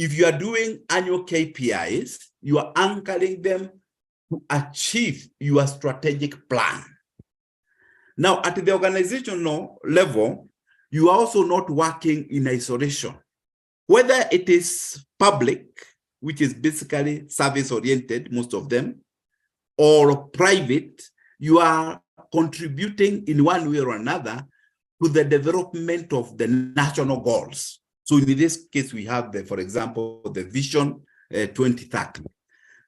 if you are doing annual KPIs, you are anchoring them to achieve your strategic plan. Now, at the organizational level, you are also not working in isolation. Whether it is public, which is basically service-oriented, most of them, or private, you are contributing in one way or another to the development of the national goals. So in this case, we have, for example, the Vision 2030.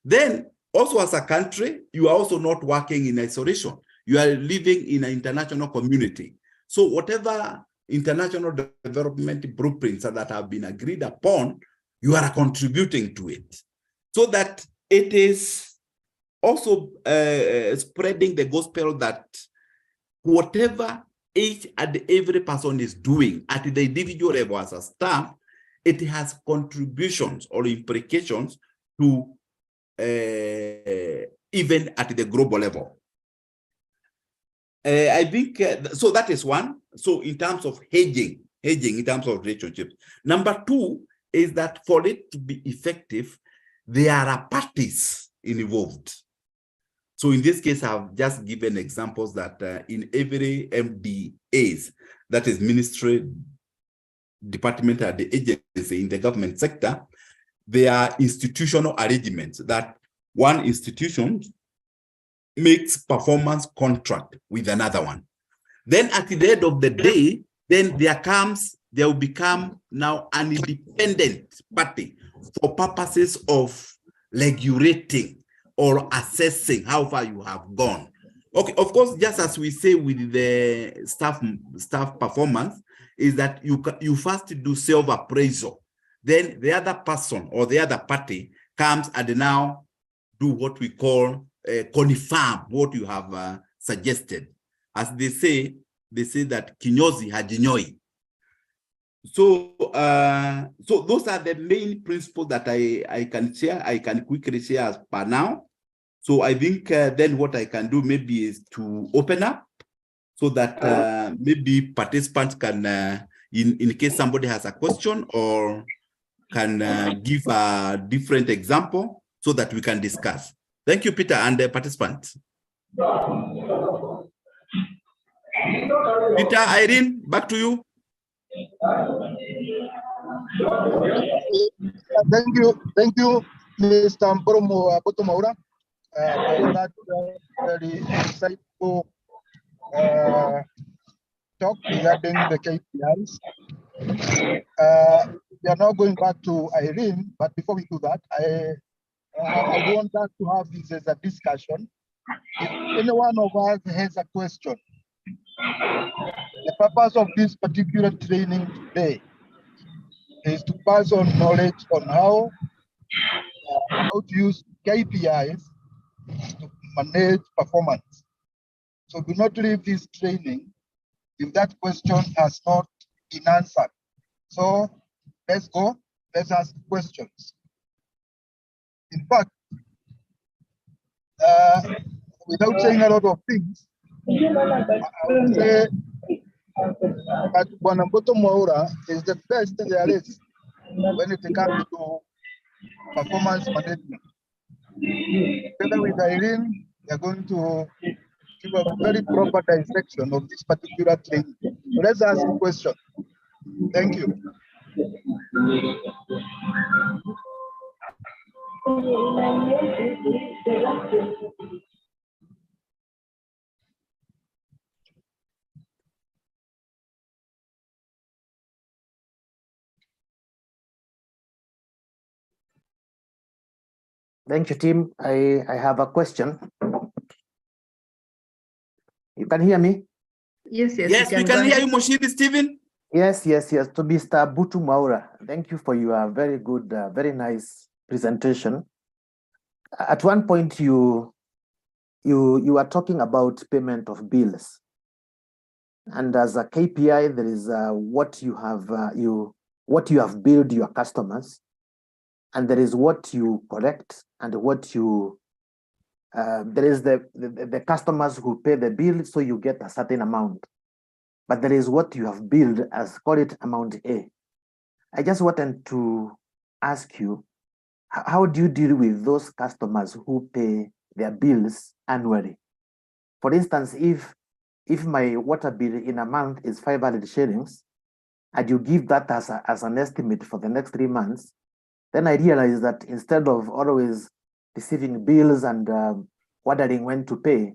Then also as a country, you are also not working in isolation. You are living in an international community. So whatever international development blueprints that have been agreed upon, you are contributing to it. So that it is also spreading the gospel that whatever each and every person is doing at the individual level as a staff, it has contributions or implications to even at the global level. I think, so that is one. So in terms of hedging in terms of relationships. Number two is that for it to be effective, there are parties involved. So in this case, I've just given examples that in every MDAs, that is ministry, department, or the agency in the government sector, there are institutional arrangements that one institution makes performance contract with another one. Then at the end of the day, then there will become now an independent party for purposes of regulating or assessing how far you have gone. Okay, of course, just as we say with the staff performance, is that you first do self-appraisal. Then the other person or the other party comes and now do what we call confirm what you have suggested. As they say that kinyozi hajinyoi. So those are the main principles that I can share. I can quickly share as per now. So I think then what I can do maybe is to open up so that maybe participants can, in case somebody has a question or can give a different example so that we can discuss. Thank you, Peter, and the participants. Peter, Irene, back to you. Thank you, Mr. Botomaura, for that very insightful talk regarding the KPIs. We are now going back to Irene, but before we do that, I want us to have this as a discussion. If any one of us has a question, the purpose of this particular training today is to pass on knowledge on how to use KPIs to manage performance. So do not leave this training if that question has not been answered. So let's go, let's ask questions. In fact, without saying a lot of things, I would say that Buanaboto Moura is the best there is when it comes to performance management. Together with Irene, we are going to give a very proper dissection of this particular training. So let's ask a question. Thank you. Thank you, Tim. I have a question. You can hear me? Yes, Yes, we can hear you, Muchiri, Stephen. Yes. To Mr. Butu Maura, thank you for your very good, very nice presentation. At one point, you are talking about payment of bills, and as a KPI, there is what you have billed your customers, and there is what you collect, and what you there is the customers who pay the bill, so you get a certain amount. But there is what you have billed as, call it amount A. I just wanted to ask you, how do you deal with those customers who pay their bills annually? For instance, if my water bill in a month is 500 shillings, and you give that as an estimate for the next 3 months, then I realize that instead of always receiving bills and wondering when to pay,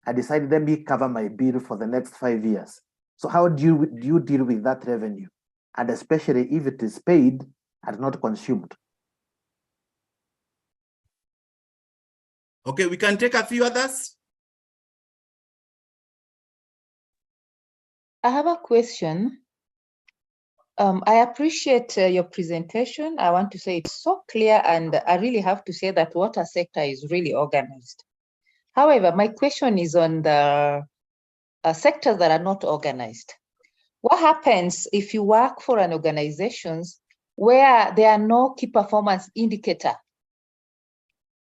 I decided let me cover my bill for the next 5 years. So how do you deal with that revenue? And especially if it is paid and not consumed? Okay, we can take a few others. I have a question. I appreciate your presentation. I want to say it's so clear, and I really have to say that water sector is really organized. However, my question is on the sectors that are not organized. What happens if you work for an organization where there are no key performance indicator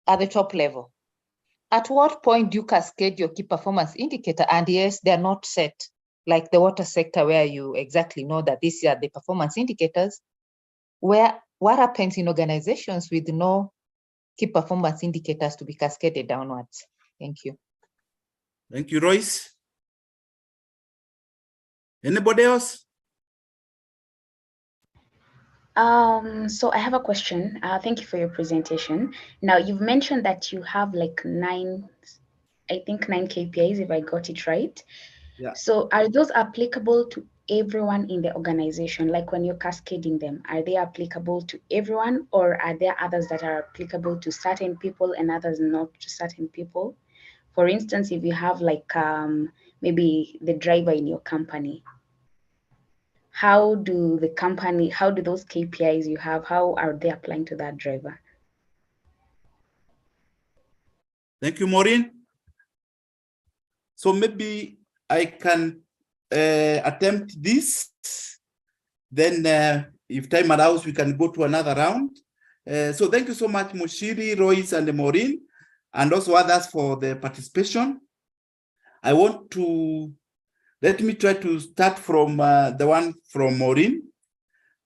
at the top level? At what point do you cascade your key performance indicator? And yes, they're not set, like the water sector, where you exactly know that these are the performance indicators. What happens in organizations with no key performance indicators to be cascaded downwards? Thank you. Thank you, Royce. Anybody else? So I have a question. Thank you for your presentation. Now, you've mentioned that you have like 9 KPIs, if I got it right. Yeah. So are those applicable to everyone in the organization? Like when you're cascading them, are they applicable to everyone, or are there others that are applicable to certain people and others not to certain people? For instance, if you have like maybe the driver in your company, how do those KPIs you have, how are they applying to that driver? Thank you, Maureen. So maybe I can attempt this. Then if time allows, we can go to another round. So thank you so much, Muchiri, Royce, and Maureen, and also others for the participation. Let me try to start from the one from Maureen.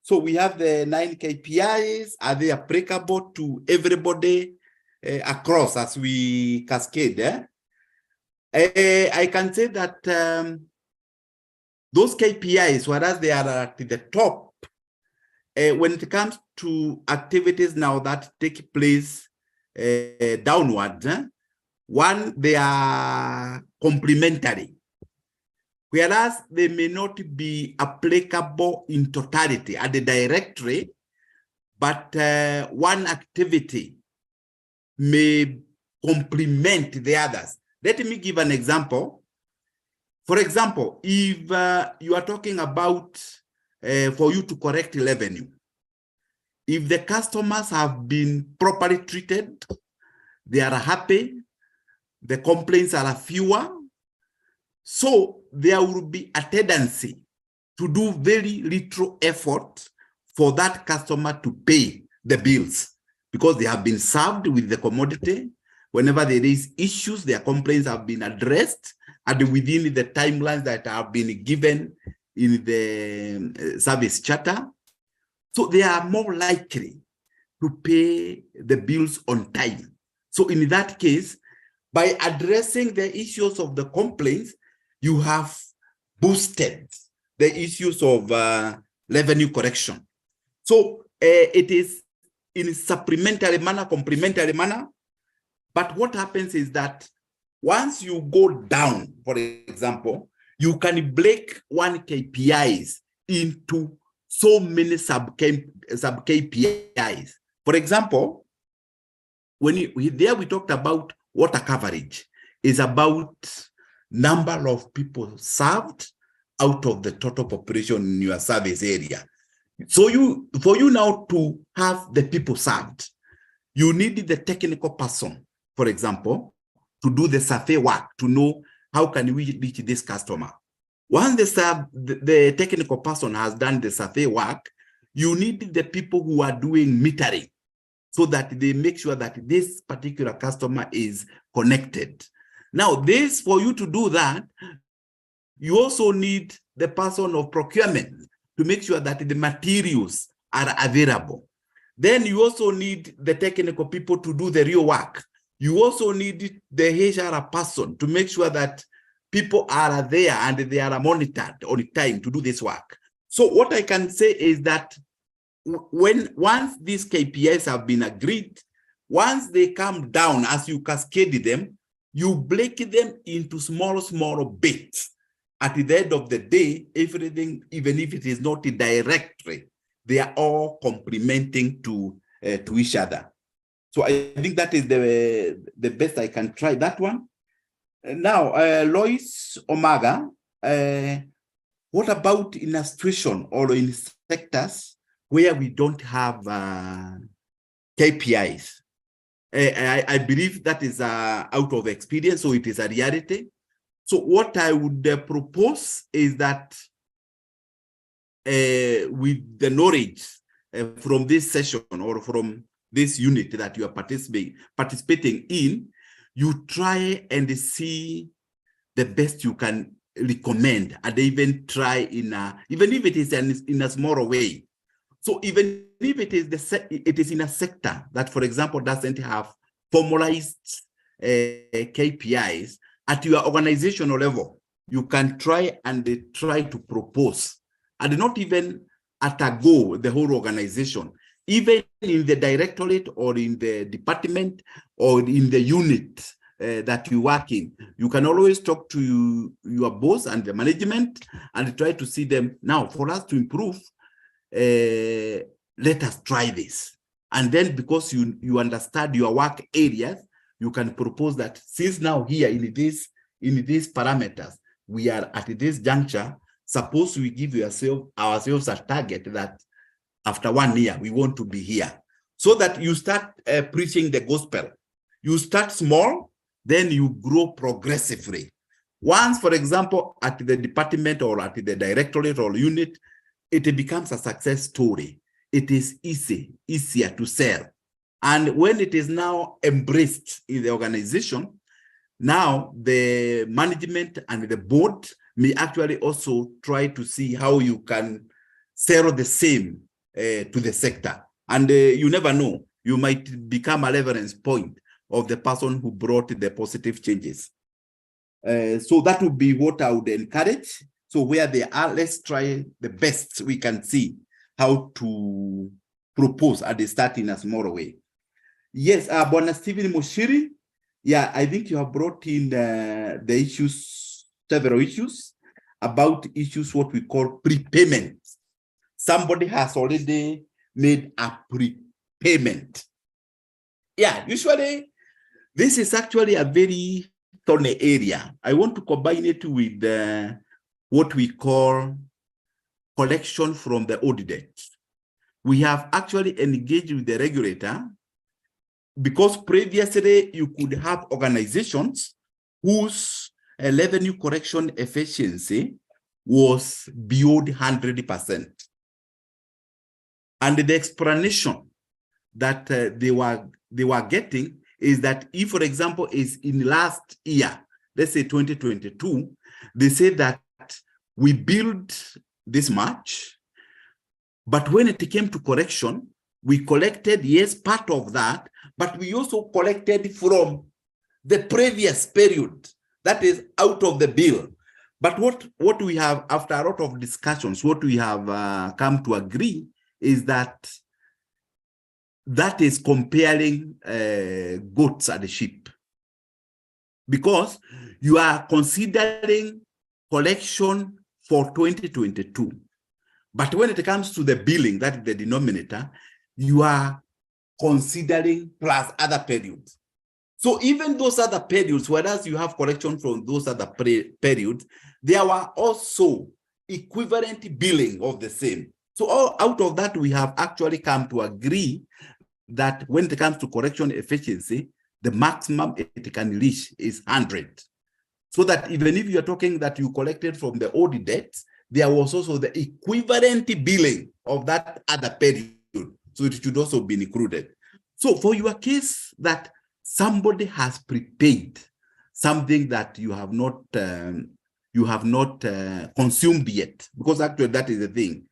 So we have the 9 KPIs. Are they applicable to everybody across as we cascade? I can say that those KPIs, whereas they are at the top, when it comes to activities now that take place downward, one, they are complementary, whereas they may not be applicable in totality at the directory, but one activity may complement the others. Let me give an example. For example, if you are talking about for you to correct revenue, if the customers have been properly treated, they are happy, the complaints are fewer, so there will be a tendency to do very little effort for that customer to pay the bills because they have been served with the commodity. Whenever there is issues, their complaints have been addressed and within the timelines that have been given in the service charter. So they are more likely to pay the bills on time. So in that case, by addressing the issues of the complaints, you have boosted the issues of revenue correction. So it is in a supplementary manner, complementary manner. But what happens is that once you go down, for example, you can break one KPIs into so many sub KPIs. For example, when we talked about water coverage, is about number of people served out of the total population in your service area. So for you now to have the people served, you need the technical person, for example, to do the survey work to know how can we reach this customer. Once the technical person has done the survey work, you need the people who are doing metering so that they make sure that this particular customer is connected. Now, for you to do that, you also need the person of procurement to make sure that the materials are available. Then you also need the technical people to do the real work. You also need the HR person to make sure that people are there and they are monitored on time to do this work. So what I can say is that once these KPIs have been agreed, once they come down, as you cascade them, you break them into small bits. At the end of the day, everything, even if it is not directly, they are all complementing to each other. So I think that is the best I can try that one. Now, Lois Omaga, what about in a situation or in sectors where we don't have KPIs? I believe that is out of experience, so it is a reality. So what I would propose is that with the knowledge from this session or from this unit that you are participating in, you try and see the best you can recommend, and even try in even if it is in a smaller way. So even if it is in a sector that, for example, doesn't have formalized KPIs, at your organizational level, you can try to propose, and not even at a go, the whole organization, even in the directorate or in the department or in the unit that you work in. You can always talk to your boss and the management and try to see them. Now, for us to improve, let us try this. And then, because you understand your work areas, you can propose that since now here in these parameters, we are at this juncture, suppose we give ourselves a target that after 1 year, we want to be here. So that you start preaching the gospel. You start small, then you grow progressively. Once, for example, at the department or at the directorate or unit, it becomes a success story. It is easier to sell. And when it is now embraced in the organization, now the management and the board may actually also try to see how you can sell the same to the sector. And you never know, you might become a reference point of the person who brought the positive changes. So that would be what I would encourage. So where they are, let's try the best we can see how to propose at the start in a smaller way. Yes, Bwana Stephen Muchiri, yeah, I think you have brought in the issues, several issues about issues what we call prepayment. Somebody has already made a prepayment. Yeah, usually this is actually a very thorny area. I want to combine it with what we call collection from the audit. We have actually engaged with the regulator because previously you could have organizations whose revenue collection efficiency was beyond 100%. And the explanation that they were getting is that if, for example, is in last year, let's say 2022, they say that we billed this much, but when it came to correction, we collected, yes, part of that, but we also collected from the previous period, that is out of the bill. But what we have, after a lot of discussions, what we have come to agree is that is comparing goats and sheep, because you are considering collection for 2022. But when it comes to the billing, that is the denominator, you are considering plus other periods. So even those other periods, whereas you have collection from those other periods, there were also equivalent billing of the same. So out of that, we have actually come to agree that when it comes to correction efficiency, the maximum it can reach is 100. So that even if you're talking that you collected from the old debts, there was also the equivalent billing of that other period. So it should also be included. So for your case that somebody has prepaid something that you have not consumed yet, because actually that is the thing.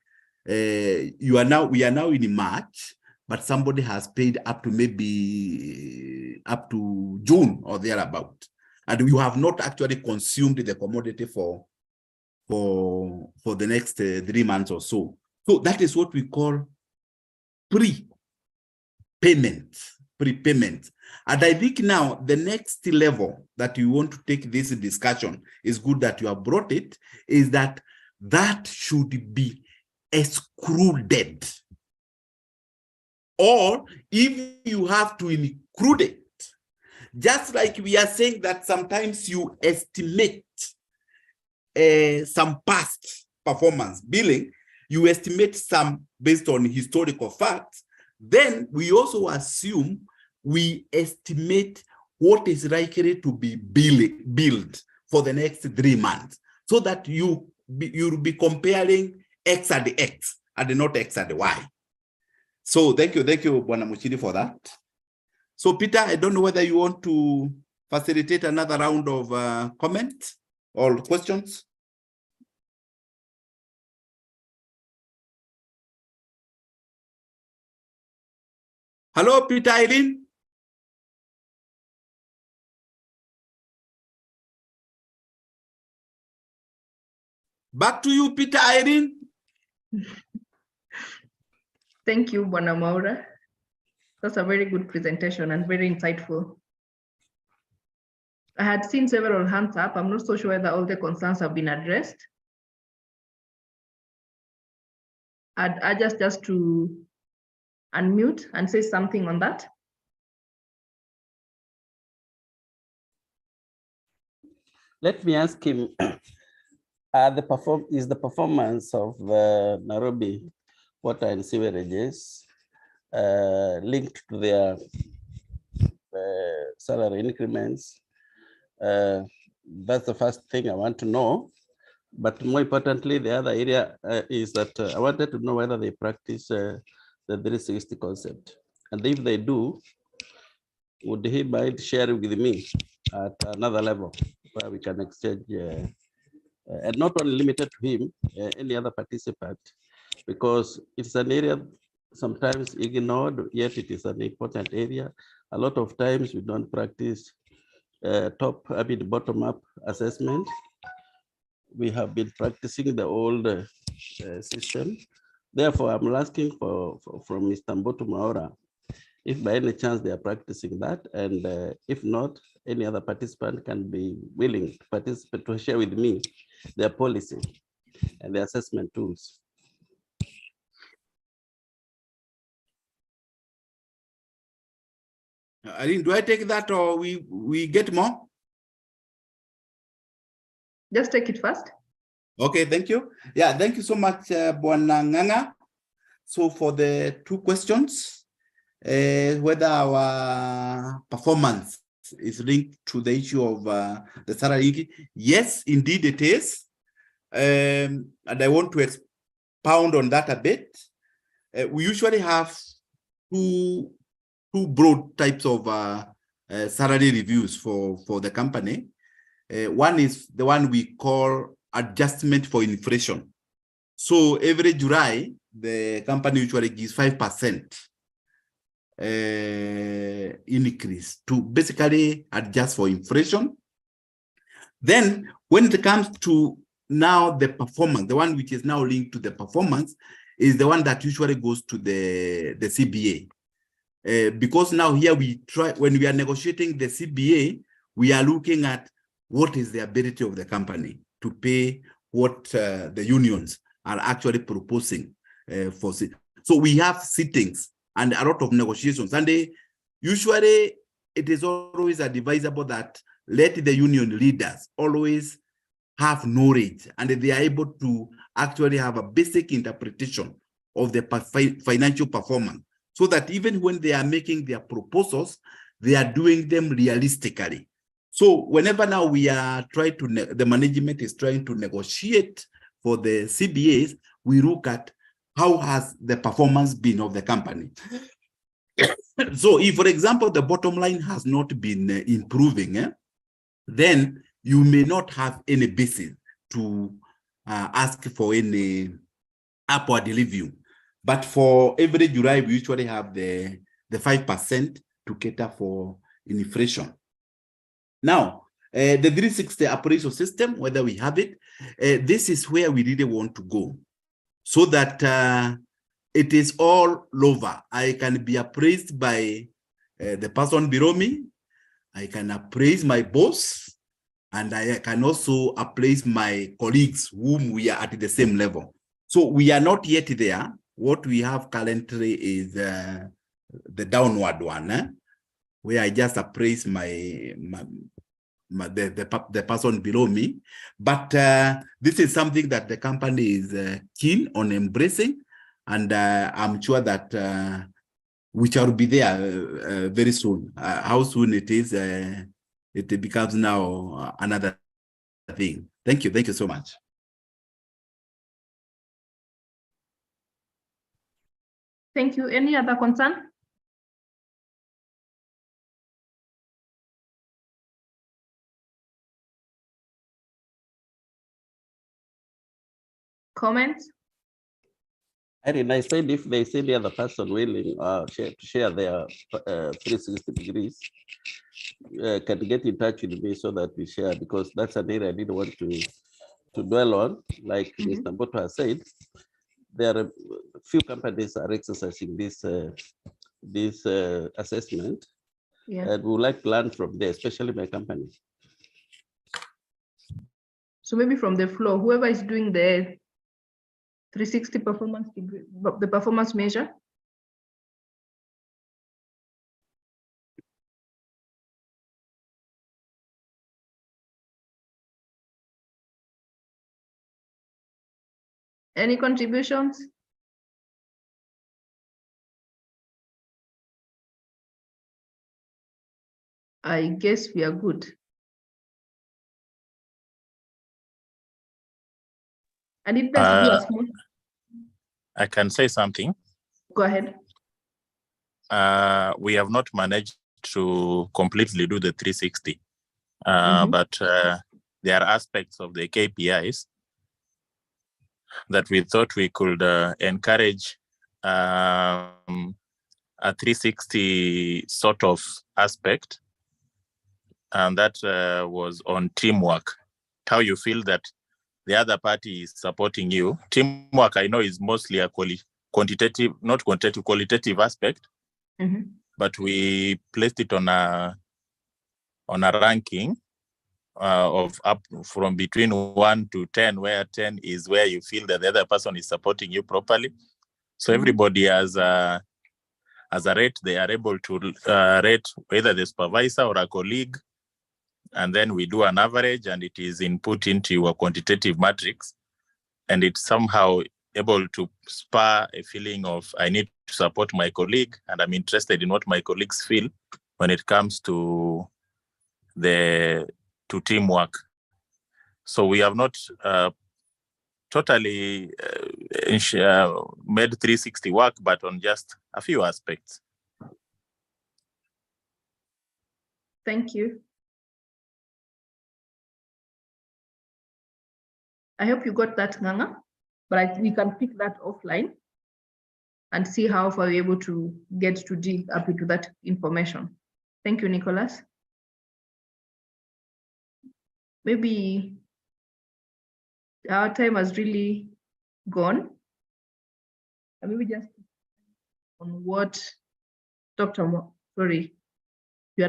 We are now in March, but somebody has paid up to maybe up to June or thereabout, and you have not actually consumed the commodity for the next 3 months or so. So that is what we call prepayment. And I think now the next level that you want to take this discussion, is good that you have brought it, is that should be excluded. Or if you have to include it, just like we are saying that sometimes you estimate some past performance billing, you estimate some based on historical facts, then we also assume we estimate what is likely to be billed for the next 3 months, so that you'll be comparing X and X and not X and Y. So thank you, Bwana Muchiri, for that. So Peter, I don't know whether you want to facilitate another round of comments or questions. Hello, Peter, Irene. Back to you, Peter, Irene. Thank you, Bwana Maura. That's a very good presentation and very insightful. I had seen several hands up. I'm not so sure whether all the concerns have been addressed. I just to unmute and say something on that. Let me ask him, is the performance of Nairobi water and sewerages linked to their salary increments? That's the first thing I want to know. But more importantly, the other area is that I wanted to know whether they practice the 360 concept. And if they do, would he mind sharing with me at another level where we can exchange, and not only limited to him, any other participant, because it's an area sometimes ignored, yet it is an important area. A lot of times we don't practice bottom-up assessment. We have been practicing the old system. Therefore, I'm asking from Mr. Mbotu Maura, if by any chance they are practicing that, and if not, any other participant can be willing to participate, to share with me their policy and the assessment tools. Irene, do I take that or we get more? Just take it first. Okay, thank you. Yeah, thank you so much, Bwana Nganga. So for the 2 questions, whether our performance is linked to the issue of the salary, yes, indeed it is. And I want to expound on that a bit. We usually have two broad types of salary reviews for the company. One is the one we call adjustment for inflation. So every July, the company usually gives 5% increase to basically adjust for inflation. Then when it comes to now the performance, the one which is now linked to the performance is the one that usually goes to the CBA. Because now here we try, when we are negotiating the CBA, we are looking at what is the ability of the company to pay what the unions are actually proposing for. So we have sittings and a lot of negotiations, and usually it is always advisable that let the union leaders always have knowledge and they are able to actually have a basic interpretation of the financial performance, so that even when they are making their proposals, they are doing them realistically. So whenever now we are trying to, the management is trying to negotiate for the CBAs, we look at how has the performance been of the company. So if, for example, the bottom line has not been improving, then you may not have any basis to ask for any upward review. But for every July, we usually have the 5% to cater for inflation. Now, the 360 appraisal system, whether we have it, this is where we really want to go, so that it is all over. I can be appraised by the person below me. I can appraise my boss, and I can also appraise my colleagues whom we are at the same level. So we are not yet there. What we have currently is the downward one, where I just appraise the person below me. But this is something that the company is keen on embracing, and I'm sure that we shall be there very soon. How soon it is, it becomes now another thing. Thank you so much. Thank you. Any other concern? Comments? Very nice. And if they see the other person willing to share their 360 degrees, can get in touch with me so that we share, because that's an area I didn't want to dwell on. Like Mr. Mboto has said, there are a few companies are exercising this assessment, and we would like to learn from there, especially my company. So maybe from the floor, whoever is doing the 360 performance degree, the performance measure. Any contributions? I guess we are good. And it does do a small. I can say something. Go ahead. We have not managed to completely do the 360, but there are aspects of the KPIs that we thought we could encourage a 360 sort of aspect, and that was on teamwork. How you feel that the other party is supporting you. Teamwork, I know, is mostly a quantitative, not quantitative, qualitative aspect, but we placed it on a ranking of up from between 1 to 10, where 10 is where you feel that the other person is supporting you properly. So everybody has a rate. They are able to rate either the supervisor or a colleague, and then we do an average, and it is input into your quantitative matrix, and it's somehow able to spur a feeling of, I need to support my colleague, and I'm interested in what my colleagues feel when it comes to teamwork. So we have not totally made 360 work, but on just a few aspects. Thank you. I hope you got that, Nganga, but we can pick that offline and see how far we're able to get to dig up into that information. Thank you, Nicholas. Maybe our time has really gone. And maybe just on what you are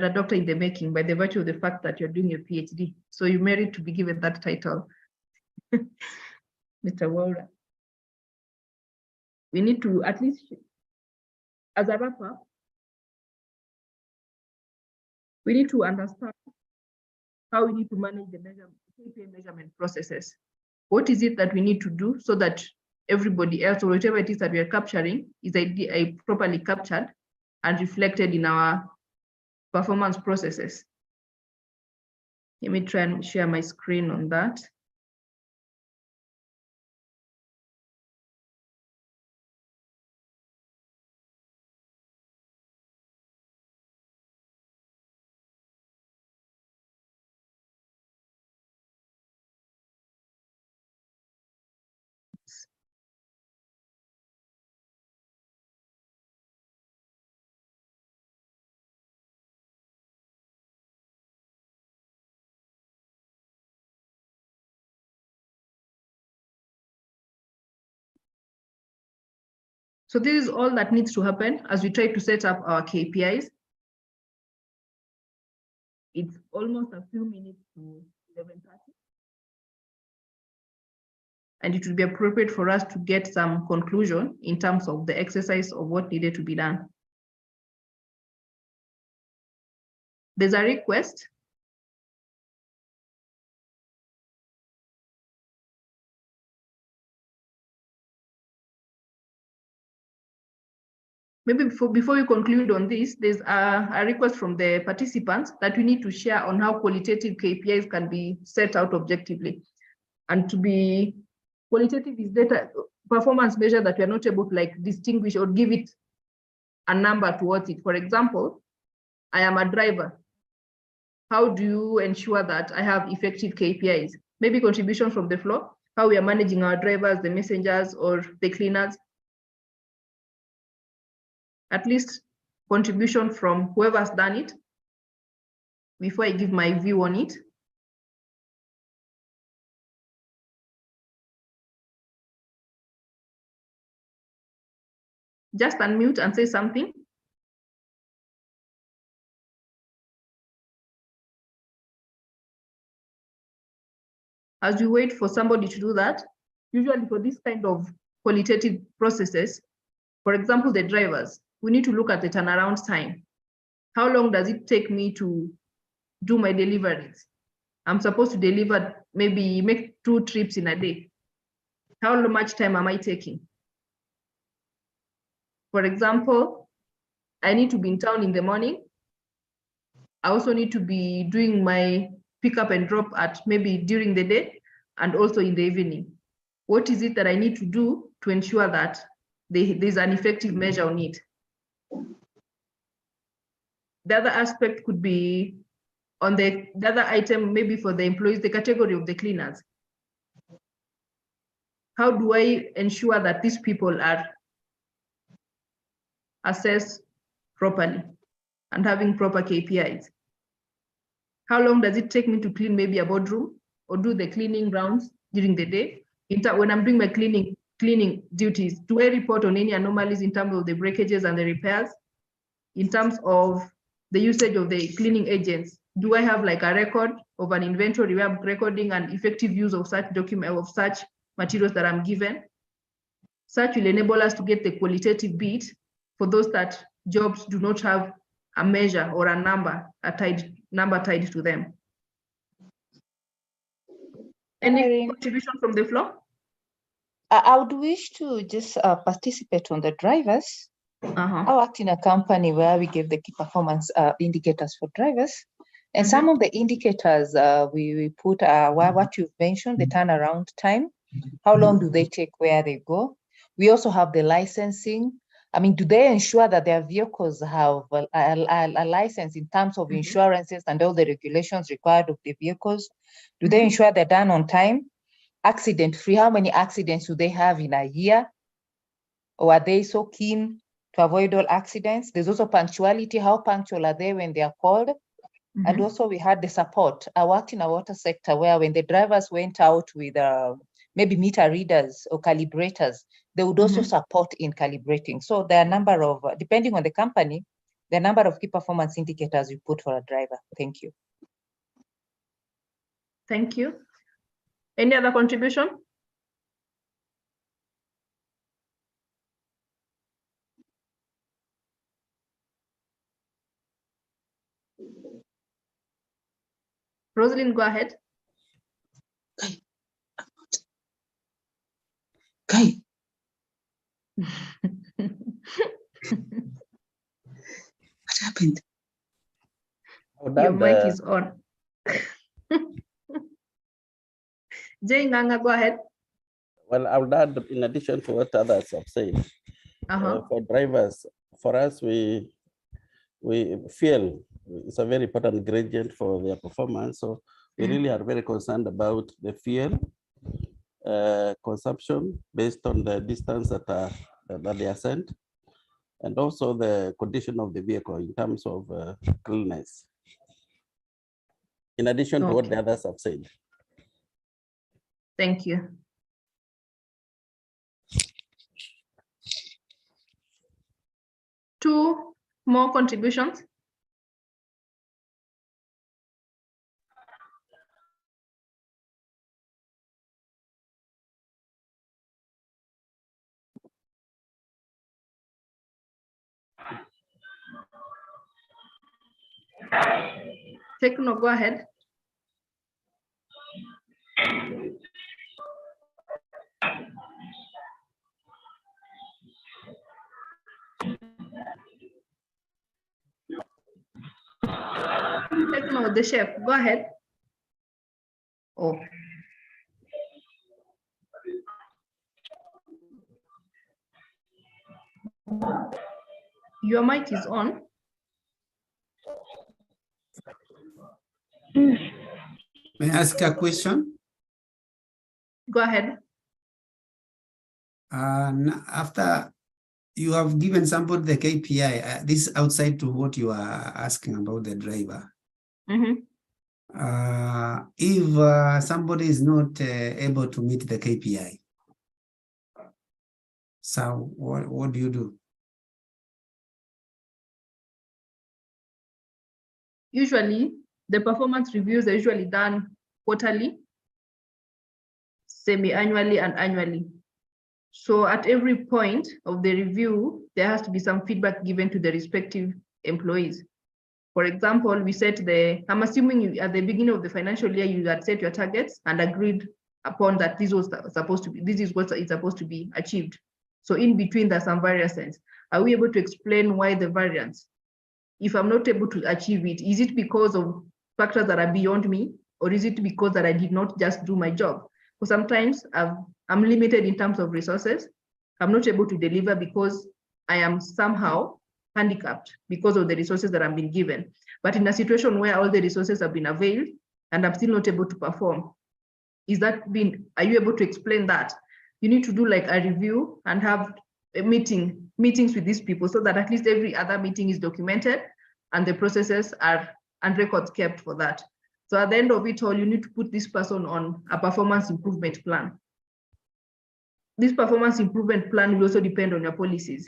a doctor in the making by the virtue of the fact that you're doing your PhD. So you merit to be given that title. Mr. Waura. We need to, at least as a wrap-up, we need to understand how we need to manage the KPI measurement processes. What is it that we need to do so that everybody else, or whatever it is that we are capturing, is properly captured and reflected in our performance processes? Let me try and share my screen on that. So this is all that needs to happen as we try to set up our KPIs. It's almost a few minutes to 11:30. And it would be appropriate for us to get some conclusion in terms of the exercise of what needed to be done. There's a request. Maybe before we conclude on this, there's a request from the participants that we need to share on how qualitative KPIs can be set out objectively. And to be qualitative is data performance measure that we are not able to like distinguish or give it a number towards it. For example, I am a driver. How do you ensure that I have effective KPIs? Maybe contribution from the floor, how we are managing our drivers, the messengers, or the cleaners. At least contribution from whoever's done it before I give my view on it. Just unmute and say something. As we wait for somebody to do that, usually for this kind of qualitative processes, for example, the drivers, we need to look at the turnaround time. How long does it take me to do my deliveries? I'm supposed to deliver, maybe make 2 trips in a day. How much time am I taking? For example, I need to be in town in the morning. I also need to be doing my pick up and drop at maybe during the day and also in the evening. What is it that I need to do to ensure that there's an effective measure on it? The other aspect could be on the other item, maybe for the employees, the category of the cleaners. How do I ensure that these people are assessed properly and having proper KPIs? How long does it take me to clean maybe a boardroom or do the cleaning rounds during the day? When I'm doing my cleaning duties, do I report on any anomalies in terms of the breakages and the repairs? In terms of the usage of the cleaning agents, do I have like a record of an inventory where I'm recording an effective use of such materials that I'm given? Such will enable us to get the qualitative bit for those that jobs do not have a measure or a number tied to them. Any Maureen, contribution from the floor? I would wish to just participate on the drivers. I worked in a company where we gave the key performance indicators for drivers. And some of the indicators we put what you've mentioned, the turnaround time, how long do they take where they go? We also have the licensing. I mean, do they ensure that their vehicles have a license in terms of insurances and all the regulations required of the vehicles? Do they ensure they're done on time? Accident-free, how many accidents do they have in a year? Or are they so keen to avoid all accidents? There's also punctuality. How punctual are they when they are called? And also we had the support. I worked in a water sector where when the drivers went out with maybe meter readers or calibrators, they would also support in calibrating. So there are a number of, depending on the company, the number of key performance indicators you put for a driver. Thank you. Thank you. Any other contribution? Rosalind, go ahead. Okay. What happened? Your mic is on. Jay Nganga, go ahead. Well, I would add, in addition to what others have said, for drivers, for us, we feel it's a very important gradient for their performance. So we really are very concerned about the fuel consumption based on the distance that they are sent, and also the condition of the vehicle in terms of cleanliness, in addition to what the others have said. Thank you. 2 more contributions. Techno, go ahead. Techno, the chef, go ahead. Oh. Your mic is on. May I ask a question? Go ahead. After you have given somebody the KPI, this is outside to what you are asking about the driver. Mm-hmm. If somebody is not able to meet the KPI, so what do you do? Usually, the performance reviews are usually done quarterly, semi-annually, and annually. So at every point of the review, there has to be some feedback given to the respective employees. For example, we set I'm assuming you, at the beginning of the financial year, you had set your targets and agreed upon that this is what is supposed to be achieved. So in between, there's some variances. Are we able to explain why the variance? If I'm not able to achieve it, is it because of factors that are beyond me, or is it because that I did not just do my job? Because sometimes I'm limited in terms of resources. I'm not able to deliver because I am somehow handicapped because of the resources that I've been given. But in a situation where all the resources have been availed and I'm still not able to perform, are you able to explain that? You need to do like a review and have a meetings with these people so that at least every other meeting is documented and the processes and records kept for that. So at the end of it all, you need to put this person on a performance improvement plan. This performance improvement plan will also depend on your policies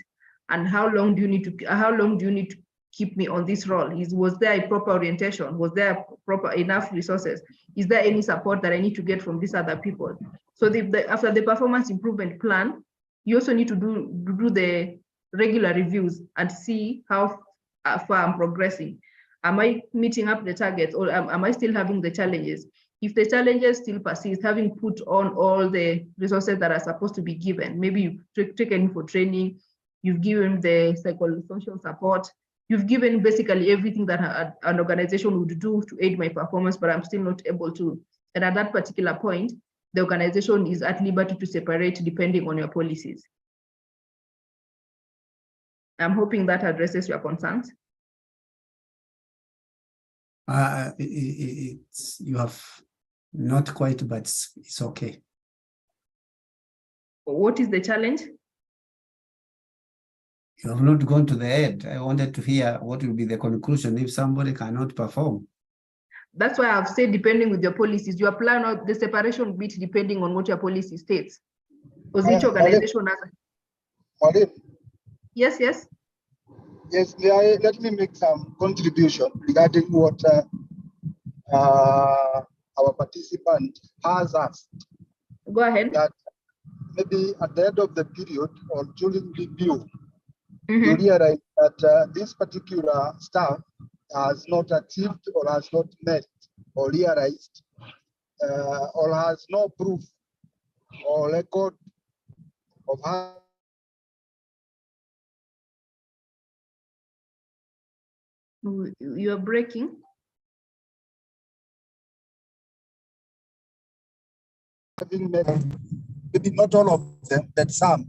and how long do you need to keep me on this role? Was there a proper orientation? Was there proper enough resources? Is there any support that I need to get from these other people? So after the performance improvement plan, you also need to do the regular reviews and see how far I'm progressing. Am I meeting up the targets, or am I still having the challenges? If the challenges still persist, having put on all the resources that are supposed to be given, maybe you've taken for training, you've given the psychosocial support, you've given basically everything that an organization would do to aid my performance, but I'm still not able to. And at that particular point, the organization is at liberty to separate depending on your policies. I'm hoping that addresses your concerns. You have not quite, but it's okay. What is the challenge? You have not gone to the end. I wanted to hear what will be the conclusion if somebody cannot perform. That's why I've said depending with your policies, your plan of the separation bit depending on what your policy states. Because each organization has Maureen. Yes. Yes, let me make some contribution regarding what our participant has asked. Go ahead. That maybe at the end of the period or during review, you realize that this particular staff has not achieved or has not met or realized or has no proof or record of how you're breaking. Having met, maybe not all of them, but some.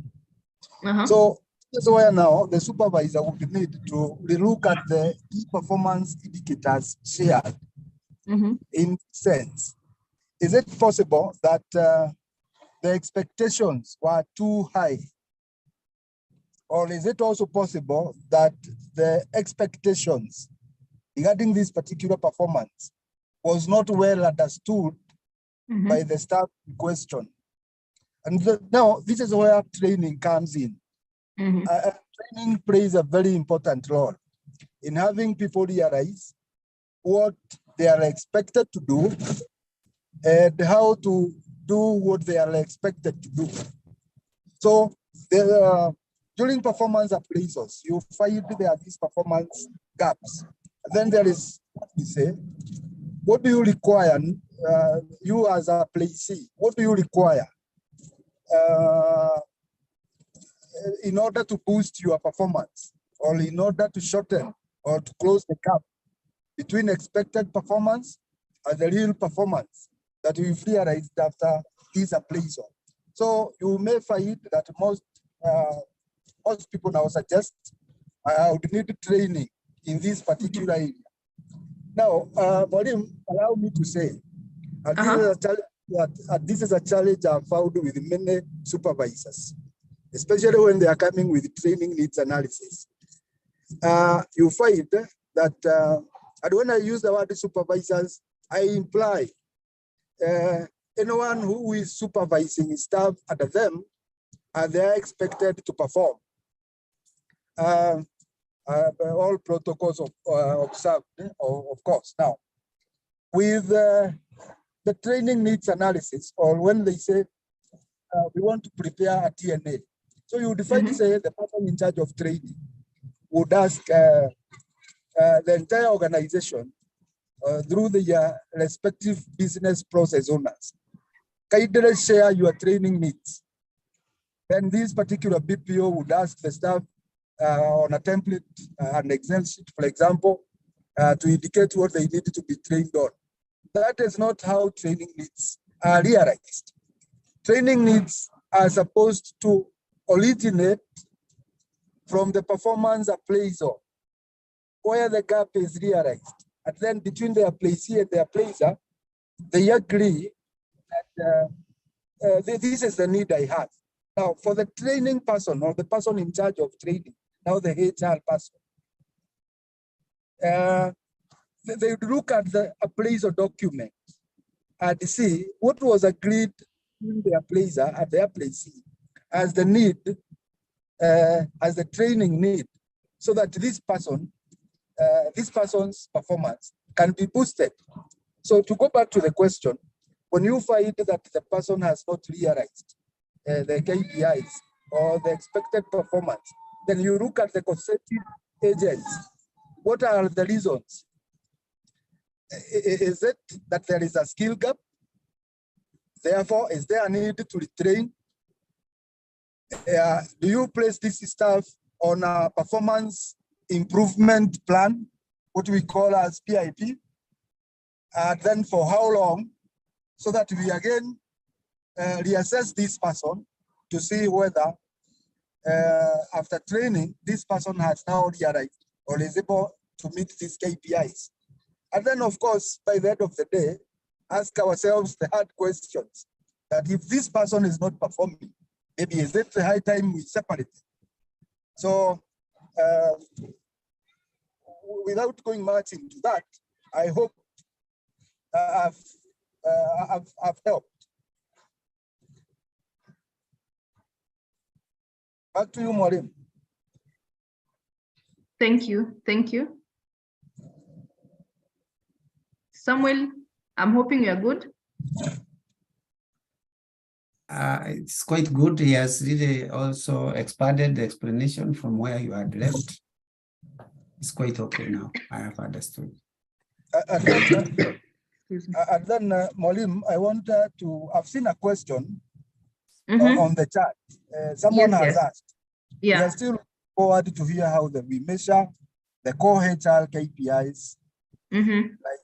So that's where now the supervisor will need to relook at the key performance indicators shared. In sense, is it possible that the expectations were too high? Or is it also possible that the expectations regarding this particular performance was not well understood by the staff in question? And now this is where training comes in. I'm training plays a very important role in having people realize what they are expected to do and how to do what they are expected to do. So during performance appraisals, you find there are these performance gaps. And then there is what we say, what do you require, you as a placee, what do you require in order to boost your performance, or in order to shorten or to close the gap between expected performance and the real performance that we've realized after this appraisal. So you may find that most people now suggest I would need training in this particular area. Now, Maureen, allow me to say, this is a challenge I've found with many supervisors, especially when they are coming with training needs analysis. You find that, and when I use the word supervisors, I imply anyone who is supervising staff under them, they are expected to perform. All protocols observed, of course. Now, with the training needs analysis, or when they say we want to prepare a TNA, so you define to say the person in charge of training would ask the entire organization through the respective business process owners, kindly share your training needs. Then this particular BPO would ask the staff on a template, an Excel sheet, for example, to indicate what they need to be trained on. That is not how training needs are realized. Training needs are supposed to originate from the performance appraisal, where the gap is realized. And then between the placee and the appraiser, they agree that this is the need I have. Now, for the training person or the person in charge of training, now the HR person, they would look at the appraisal document and see what was agreed in the appraiser at the placee as the need, as the training need, so that this person's performance can be boosted. So to go back to the question, when you find that the person has not realized the KPIs or the expected performance, then you look at the consenting agents. What are the reasons? Is it that there is a skill gap? Therefore, is there a need to retrain? Do you place this staff on a performance improvement plan, what we call as PIP? Then for how long? So that we again reassess this person to see whether after training, this person has now realized or is able to meet these KPIs. And then, of course, by the end of the day, ask ourselves the hard questions that if this person is not performing, maybe is it the high time we separate? So without going much into that, I hope I've helped. Back to you, Maureen. Thank you. Thank you. Samuel, I'm hoping you're good. It's quite good. He has really also expanded the explanation from where you had left. It's quite okay now. I have understood. And then, Maureen, I want to, I've seen a question on the chat. Someone has asked. Yeah. We are still forward to hear how we measure the core HR KPIs, like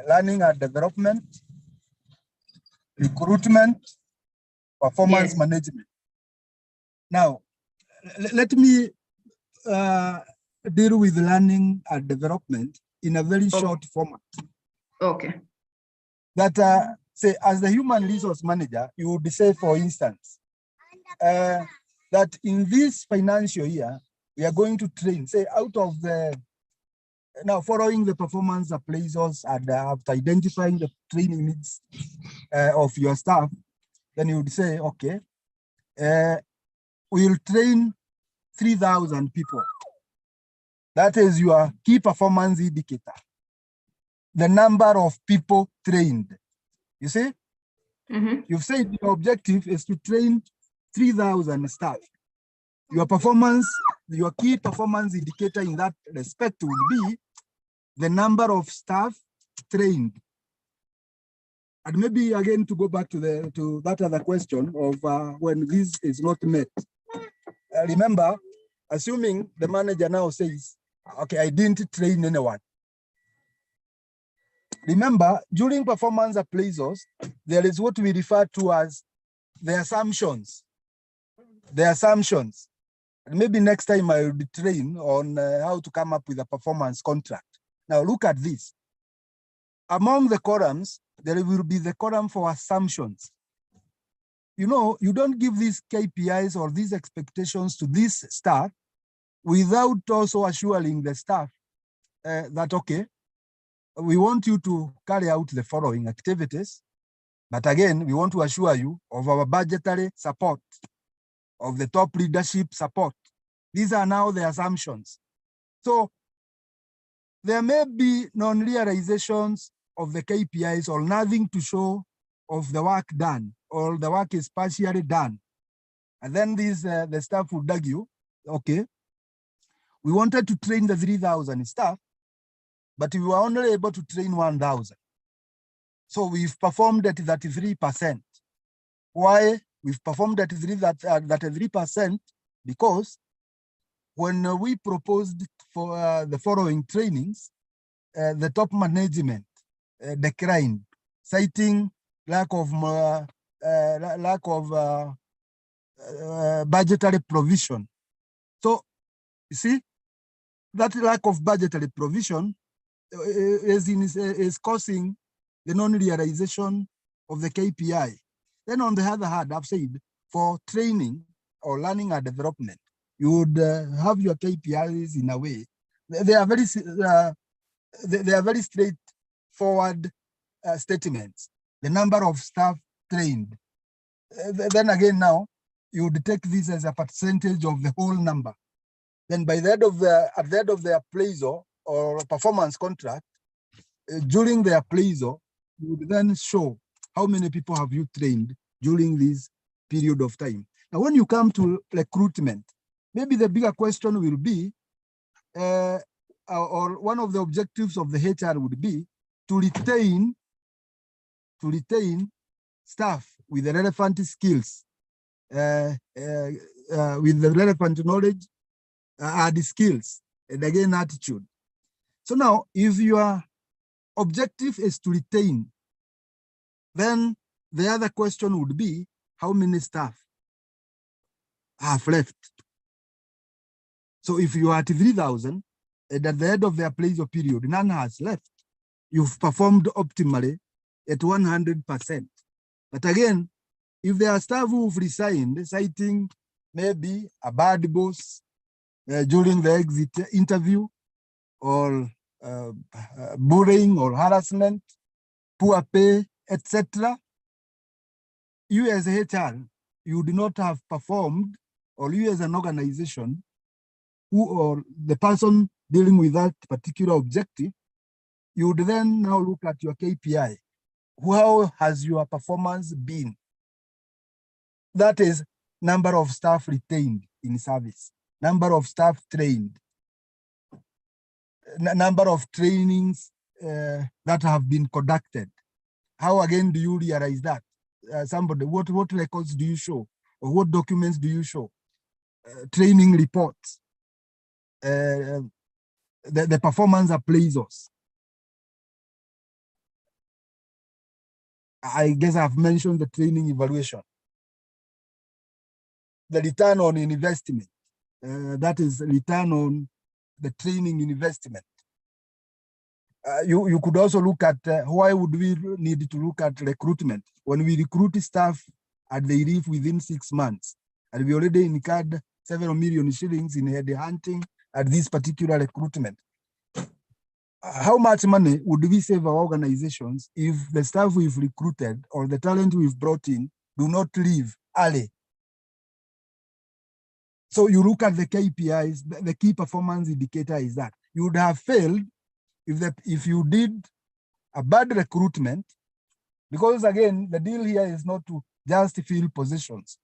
learning and development, recruitment, performance management. Now, let me deal with learning and development in a very short format. Okay. That say, as the human resource manager, you would say, for instance, that in this financial year, we are going to train, say, out of the, now following the performance appraisals and after identifying the training needs of your staff, then you would say, okay, we'll train 3,000 people. That is your key performance indicator. The number of people trained. You see? You've said your objective is to train 3,000 staff. Your performance, your key performance indicator in that respect would be the number of staff trained. And maybe again to go back to that other question of when this is not met. Remember, assuming the manager now says, okay, I didn't train anyone. Remember, during performance appraisals, there is what we refer to as the assumptions. The assumptions. And maybe next time I will be trained on how to come up with a performance contract. Now look at this. Among the columns, there will be the column for assumptions. You know, you don't give these KPIs or these expectations to this staff without also assuring the staff that, okay, we want you to carry out the following activities, but again, we want to assure you of our budgetary support, of the top leadership support. These are now the assumptions. So there may be non-realizations of the KPIs or nothing to show of the work done, or the work is partially done. And then the staff would argue, okay, we wanted to train the 3,000 staff, but we were only able to train 1,000. So we've performed at 33%. Why we've performed at 3%? Because when we proposed for the following trainings, the top management declined, citing lack of budgetary provision. So you see, that lack of budgetary provision is causing the non-realization of the KPI. Then on the other hand, I've said for training or learning and development, you would have your KPIs in a way. They are very straightforward statements. The number of staff trained. Then again, now you would take this as a percentage of the whole number. Then by the end of at the end of the appraisal or performance contract, during the appraisal, you would then show how many people have you trained during this period of time. Now, when you come to recruitment, maybe the bigger question will be, or one of the objectives of the HR would be to retain staff with the relevant skills, with the relevant knowledge, the skills, and again, attitude. So now, if your objective is to retain, then the other question would be, how many staff have left? So if you are at 3,000, and at the end of the appraisal period, none has left, you've performed optimally at 100%. But again, if there are staff who've resigned, citing maybe a bad boss during the exit interview, or bullying or harassment, poor pay, etc., you as a HR, you do not have performed, or you as an organization, who or the person dealing with that particular objective, you would then now look at your KPI. How has your performance been? That is number of staff retained in service, number of staff trained, number of trainings that have been conducted. How again do you realize that? Somebody, what records do you show? Or what documents do you show? Training reports, the performance appraisals. I guess I've mentioned the training evaluation. The return on investment, that is return on the training investment. You could also look at why would we need to look at recruitment when we recruit staff and they leave within 6 months, and we already incurred several million shillings in head hunting at this particular recruitment. How much money would we save our organizations if the staff we've recruited or the talent we've brought in do not leave early? So you look at the KPIs, the key performance indicator is that you would have failed if you did a bad recruitment, because again, the deal here is not to just fill positions.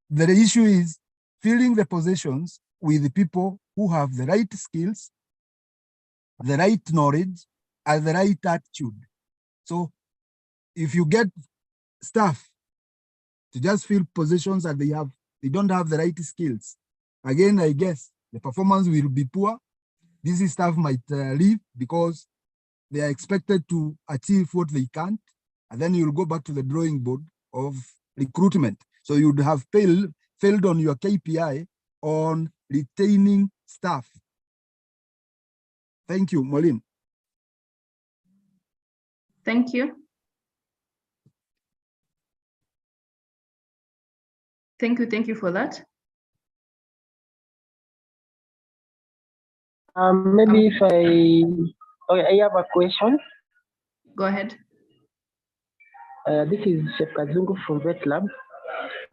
The issue is filling the positions with the people who have the right skills, the right knowledge, and the right attitude. So if you get staff to just fill positions and they don't have the right skills, again, I guess the performance will be poor. This staff might leave because they are expected to achieve what they can't, and then you'll go back to the drawing board of recruitment. So you'd have failed on your KPI on retaining staff. Thank you, Maureen. Thank you. Thank you for that. Maybe if I have a question. Go ahead. This is Chef Kazungu from Vet Lab.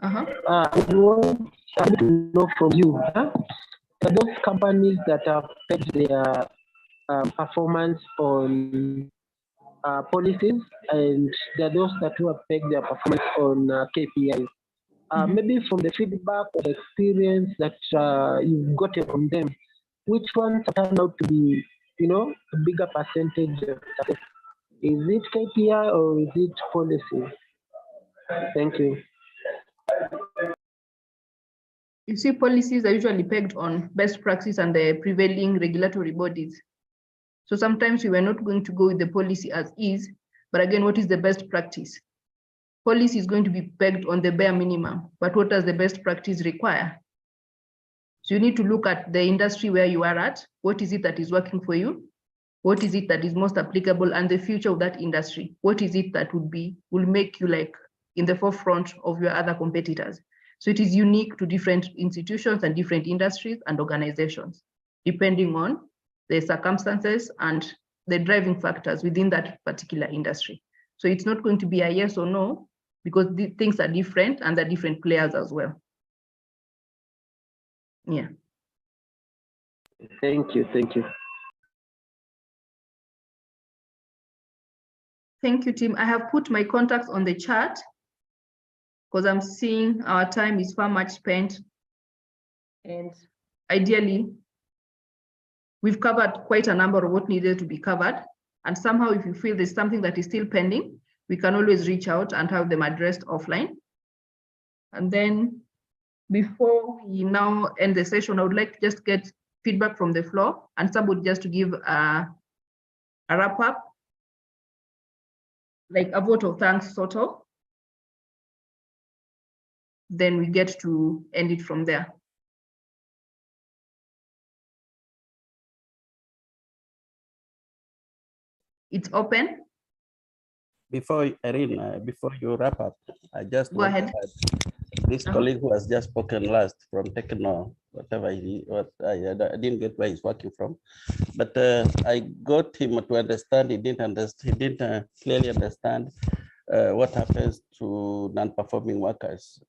Uh-huh. I want to know from you, are those companies that have pegged their performance on policies, and there are those that have pegged their performance on KPIs. Maybe from the feedback or experience that you've gotten from them, which ones turn out to be, a bigger percentage of success? Is it KPI or is it policy? Thank you. You see, policies are usually pegged on best practice and the prevailing regulatory bodies. So sometimes we were not going to go with the policy as is, but again, what is the best practice? Policy is going to be pegged on the bare minimum, but what does the best practice require? So you need to look at the industry where you are at. What is it that is working for you? What is it that is most applicable, and the future of that industry? What is it that will make you like in the forefront of your other competitors? So it is unique to different institutions and different industries and organizations, depending on the circumstances and the driving factors within that particular industry. So it's not going to be a yes or no, because the things are different and there are different players as well. Yeah. Thank you. Thank you, team. I have put my contacts on the chat because I'm seeing our time is far much spent. And ideally, we've covered quite a number of what needed to be covered. And somehow, if you feel there's something that is still pending, we can always reach out and have them addressed offline. And then before we now end the session, I would like to just get feedback from the floor and somebody just to give a wrap up, like a vote of thanks sort of. Then we get to end it from there. It's open. Before Irene, before you wrap up, I just go ahead. This colleague who has just spoken last from Techno, whatever I didn't get where he's working from, but I got him to understand. He didn't clearly understand what happens to non-performing workers.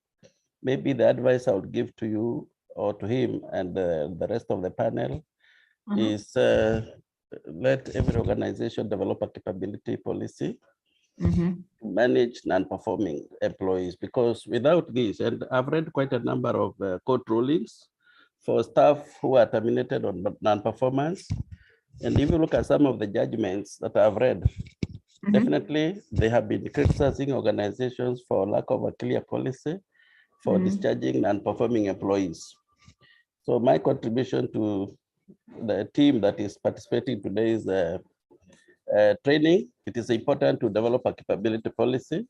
Maybe the advice I would give to you or to him and the rest of the panel is let every organization develop a capability policy to manage non-performing employees, because without this, and I've read quite a number of court rulings for staff who are terminated on non-performance. And if you look at some of the judgments that I've read, definitely they have been criticizing organizations for lack of a clear policy for discharging non-performing employees. So my contribution to the team that is participating today is training. It is important to develop a capability policy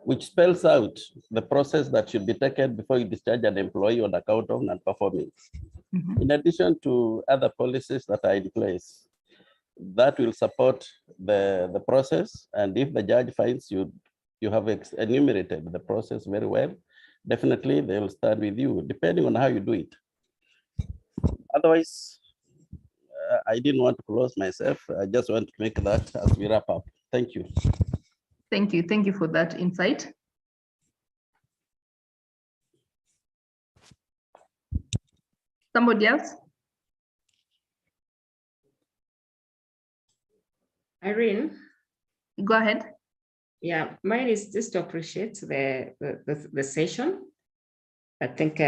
which spells out the process that should be taken before you discharge an employee on account of non-performing. In addition to other policies that are in place that will support the process, and if the judge finds you have enumerated the process very well, definitely they will stand with you, depending on how you do it. Otherwise, I didn't want to close myself. I just want to make that as we wrap up. Thank you. Thank you. Thank you for that insight. Somebody else? Irene? Go ahead. Yeah, mine is just to appreciate the session. I think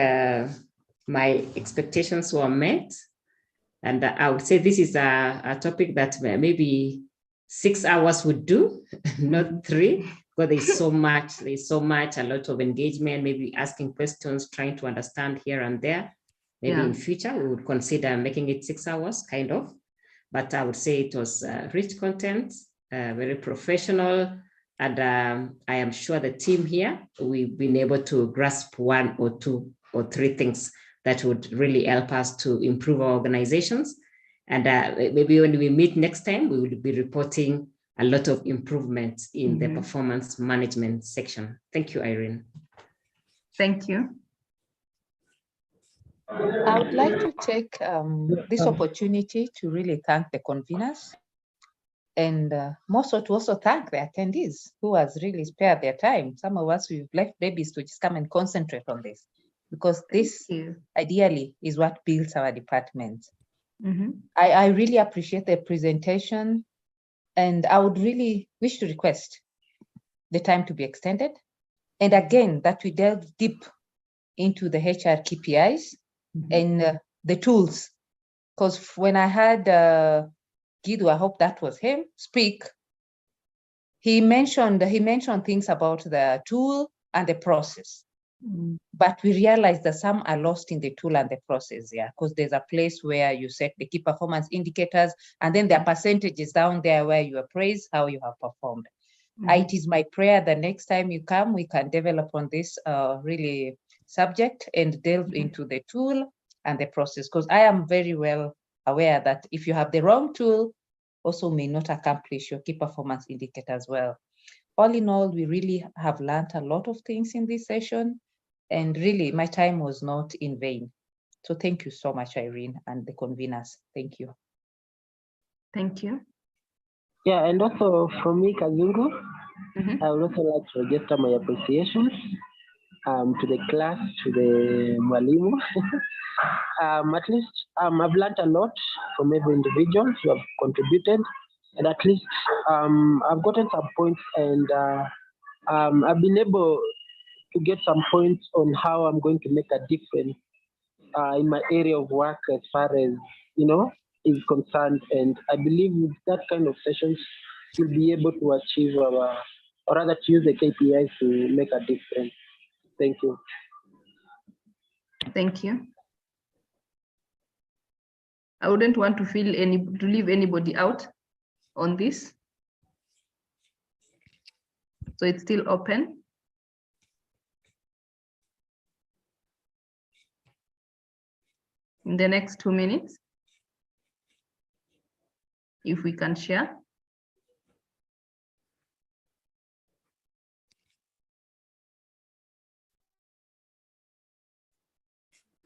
my expectations were met. And I would say this is a topic that maybe 6 hours would do, not 3, because there's so much, a lot of engagement, maybe asking questions, trying to understand here and there. Maybe in future, we would consider making it 6 hours, kind of. But I would say it was rich content, very professional. And I am sure the team here, we've been able to grasp 1 or 2 or 3 things that would really help us to improve our organizations. And maybe when we meet next time, we will be reporting a lot of improvements in the performance management section. Thank you, Irene. Thank you. I would like to take this opportunity to really thank the conveners and more so to also thank the attendees who has really spared their time. Some of us, we've left babies to just come and concentrate on this, because this ideally is what builds our department. I really appreciate the presentation, and I would really wish to request the time to be extended. And again, that we delve deep into the HR KPIs and the tools. Because when I had Guido, I hope that was him, speak, he mentioned things about the tool and the process. But we realized that some are lost in the tool and the process, because there's a place where you set the key performance indicators, and then there are percentages down there where you appraise how you have performed. It is my prayer that next time you come, we can develop on this really subject and delve into the tool and the process, because I am very well aware that if you have the wrong tool, also may not accomplish your key performance indicators well. All in all, we really have learned a lot of things in this session, and really my time was not in vain. So thank you so much, Irene, and the conveners. Thank you. Thank you. Yeah, and also from me, Kazungu, I would also like to register my appreciation to the class, to the Mwalimu. At least I've learned a lot from every individual who have contributed, and at least I've gotten some points, and I've been able to get some points on how I'm going to make a difference in my area of work as far as, is concerned. And I believe with that kind of sessions, we'll be able to achieve or rather to use the KPIs to make a difference. Thank you. Thank you. I wouldn't want to leave anybody out on this. So it's still open. In the next 2 minutes, if we can share.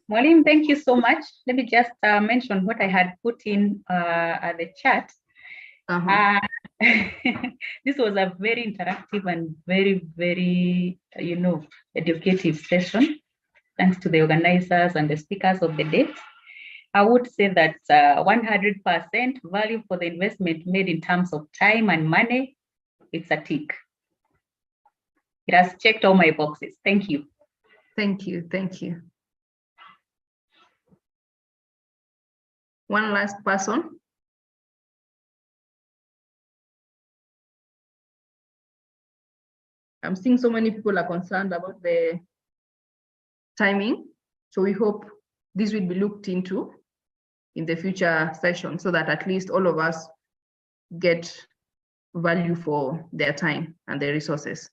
Maureen, thank you so much. Let me just mention what I had put in at the chat. This was a very interactive and very, very, educative session. Thanks to the organizers and the speakers of the day. I would say that 100% value for the investment made in terms of time and money, it's a tick. It has checked all my boxes. Thank you. Thank you. Thank you. One last person. I'm seeing so many people are concerned about the timing. So we hope this will be looked into in the future session so that at least all of us get value for their time and their resources.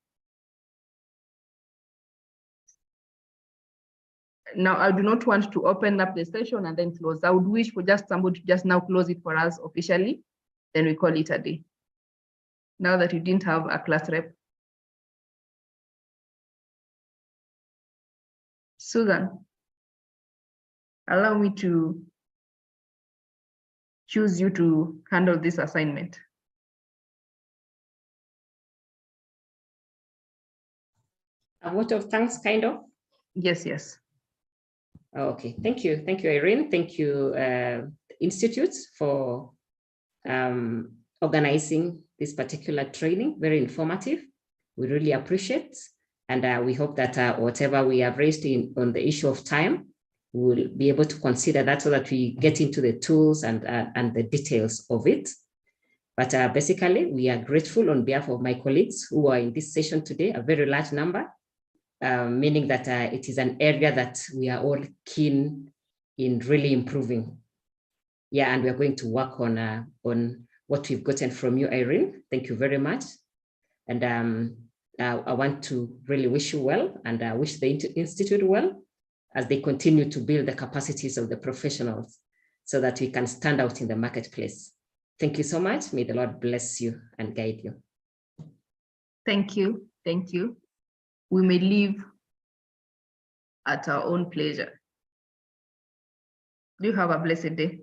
Now, I do not want to open up the session and then close. I would wish for just somebody to just now close it for us officially, then we call it a day. Now that you didn't have a class rep. Susan, allow me to choose you to handle this assignment. A vote of thanks, kind of? Yes, yes. Okay, thank you, Irene. Thank you, institutes, for organizing this particular training. Very informative. We really appreciate, and we hope that whatever we have raised on the issue of time, we'll be able to consider that so that we get into the tools and the details of it. But basically, we are grateful on behalf of my colleagues who are in this session today, a very large number, meaning that it is an area that we are all keen in really improving. Yeah, and we are going to work on what we've gotten from you, Irene. Thank you very much. And I want to really wish you well, and I wish the Institute well as they continue to build the capacities of the professionals so that we can stand out in the marketplace. Thank you so much. May the Lord bless you and guide you. Thank you. Thank you. We may leave at our own pleasure. Do have a blessed day.